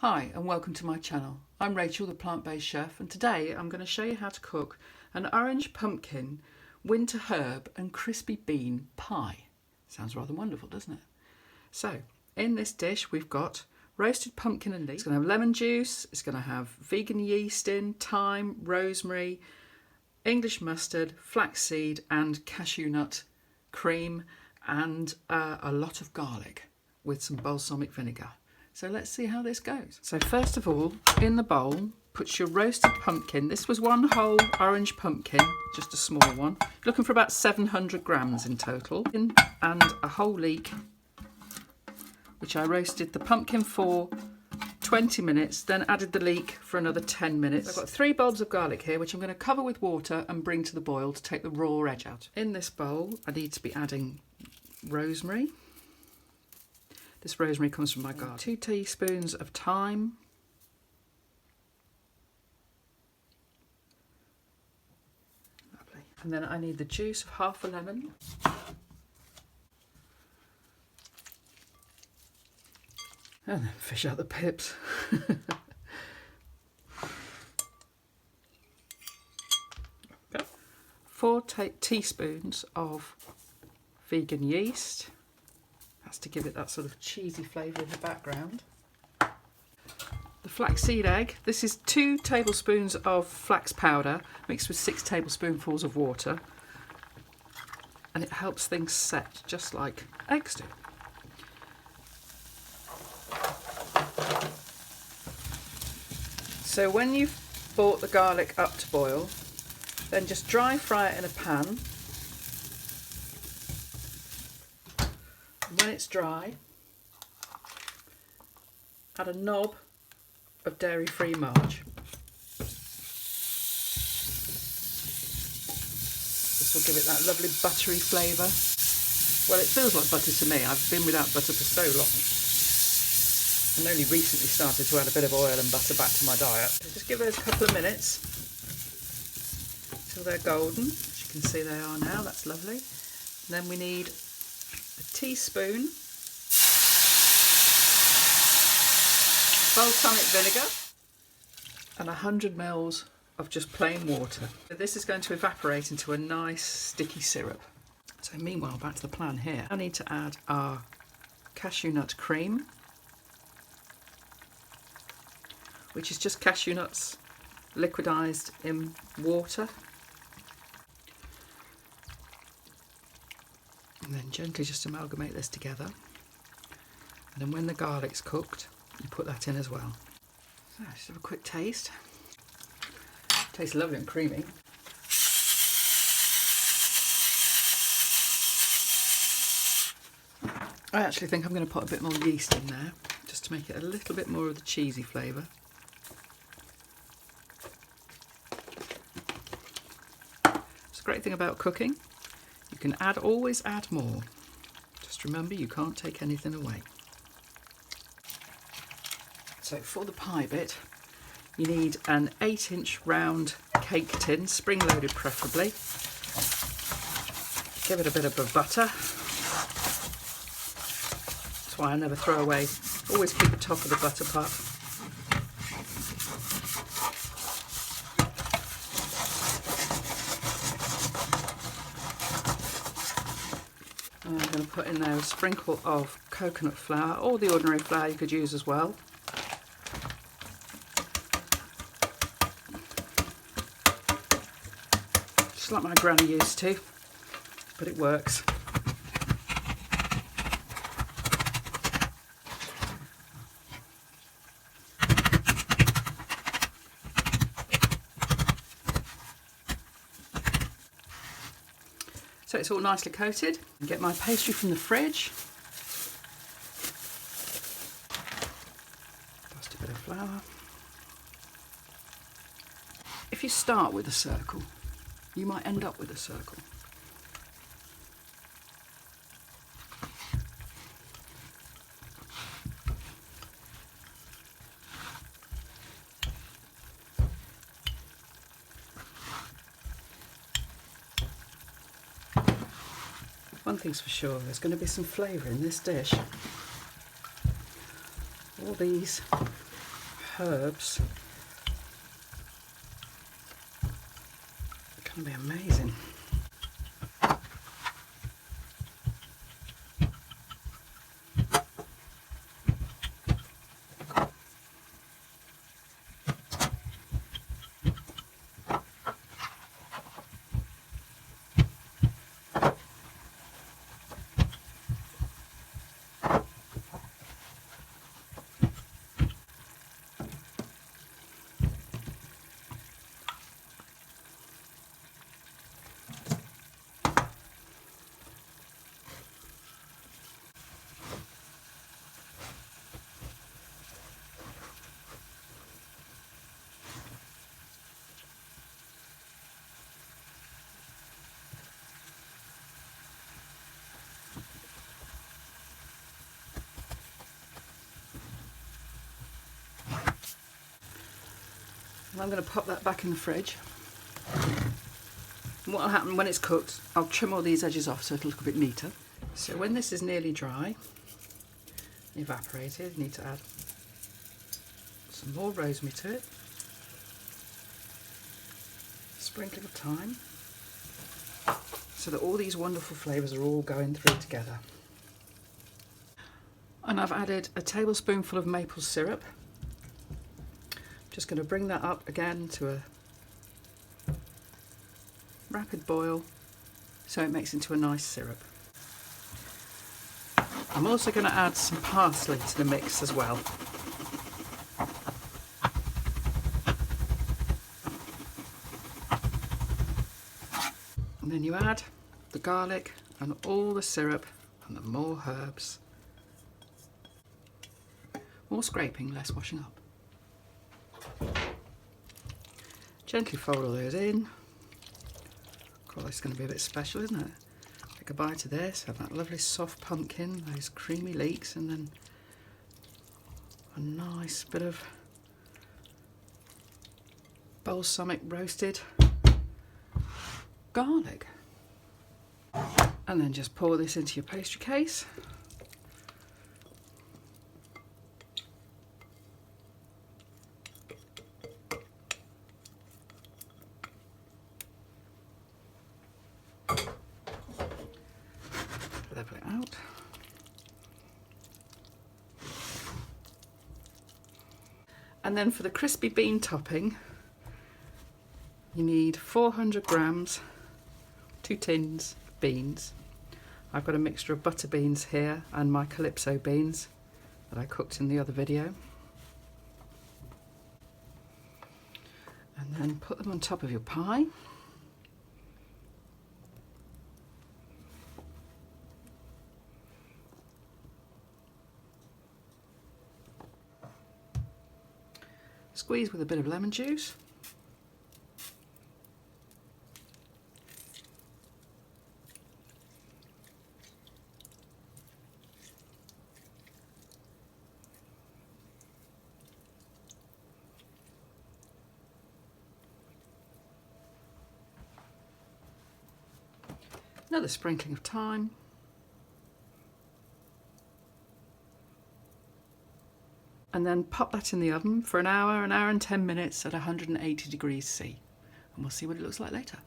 Hi and welcome to my channel. I'm Rachel, the plant-based chef, and today I'm going to show you how to cook an orange pumpkin, winter herb and crispy bean pie. Sounds rather wonderful, doesn't it? So in this dish we've got roasted pumpkin and leeks. It's going to have lemon juice, it's going to have vegan yeast in, thyme, rosemary, English mustard, flaxseed and cashew nut cream, and a lot of garlic with some balsamic vinegar. So let's see how this goes. So first of all, in the bowl, put your roasted pumpkin. This was one whole orange pumpkin, just a small one. Looking for about 700 grams in total. And a whole leek, which I roasted the pumpkin for 20 minutes, then added the leek for another 10 minutes. I've got 3 bulbs of garlic here, which I'm going to cover with water and bring to the boil to take the raw edge out. In this bowl, I need to be adding rosemary. This rosemary comes from my garden. 2 teaspoons of thyme. Lovely. And then I need the juice of half a lemon. And then fish out the pips. 4 teaspoons of vegan yeast. That's to give it that sort of cheesy flavour in the background. The flaxseed egg. This is 2 tablespoons of flax powder mixed with 6 tablespoonfuls of water. And it helps things set just like eggs do. So when you've brought the garlic up to boil, then just dry fry it in a pan. And when it's dry, add a knob of dairy-free marge. This will give it that lovely buttery flavour. Well, it feels like butter to me. I've been without butter for so long. And only recently started to add a bit of oil and butter back to my diet. So just give those a couple of minutes until they're golden. As you can see they are now, that's lovely. And then we need a teaspoon balsamic vinegar and 100 ml of just plain water. So this is going to evaporate into a nice sticky syrup. So meanwhile, back to the plan here. I need to add our cashew nut cream, which is just cashew nuts liquidized in water. And then gently just amalgamate this together. And then when the garlic's cooked, you put that in as well. So just have a quick taste. Tastes lovely and creamy. I actually think I'm going to put a bit more yeast in there, just to make it a little bit more of the cheesy flavour. It's a great thing about cooking. You can always add more. Just remember, you can't take anything away. So for the pie bit, you need an 8-inch round cake tin, spring-loaded preferably. Give it a bit of butter. That's why I never throw away. Always keep the top of the butter pot. I'm going to put in there a sprinkle of coconut flour, or the ordinary flour you could use as well. Just like my granny used to, but it works. So it's all nicely coated. Get my pastry from the fridge. Dust a bit of flour. If you start with a circle, you might end up with a circle. One thing's for sure, there's going to be some flavour in this dish. All these herbs. It's going to be amazing. And I'm going to pop that back in the fridge. And what will happen when it's cooked, I'll trim all these edges off so it'll look a bit neater. So when this is nearly dry, evaporated, you need to add some more rosemary to it, sprinkling of thyme, so that all these wonderful flavours are all going through together. And I've added a tablespoonful of maple syrup. Just going to bring that up again to a rapid boil so it makes into a nice syrup. I'm also going to add some parsley to the mix as well. And then you add the garlic and all the syrup and the more herbs. More scraping, less washing up. Gently fold all those in. God, this is going to be a bit special, isn't it? Take a bite of this, have that lovely soft pumpkin, those creamy leeks, and then a nice bit of balsamic roasted garlic. And then just pour this into your pastry case. Level it out. And then for the crispy bean topping, you need 400 grams, 2 tins of beans. I've got a mixture of butter beans here and my calypso beans that I cooked in the other video. And then put them on top of your pie. Squeeze with a bit of lemon juice. Another sprinkling of thyme. And then pop that in the oven for an hour and 10 minutes at 180 degrees C. And we'll see what it looks like later.